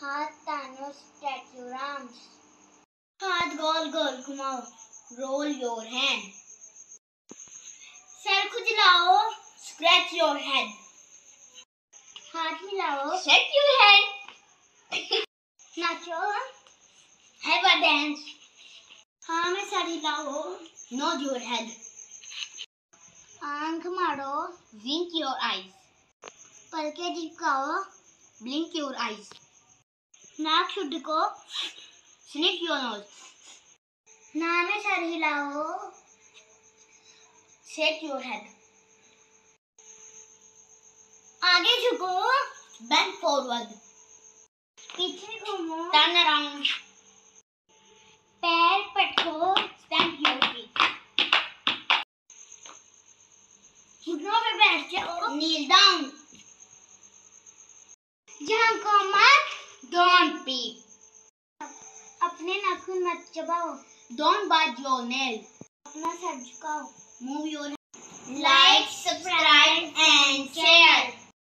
हाथ तानो stretch your arms. हाथ गोल गोल घुमाओ, roll your hand. सर खुजलाओ, scratch your head. हाथ मिलाओ, shake your head. Nacho, have a dance. हाँ में सर हिलाओ, nod your head. आंख मारो, wink your eyes. पलके झपकाओ, blink your eyes. नाक छुड़को, sniff your nose. नाक में सर हिलाओ, shake your head. आगे झुको, bend forward. पीछे घूमो, turn around. पैर पटको, stamp your feet. घुटनों पे बैठ जाओ, kneel down. झांको मत, don't peek. अपने नाखून मत चबाओ, don't bite your nail. अपना sir झुकाओ, move your head. like, subscribe and share.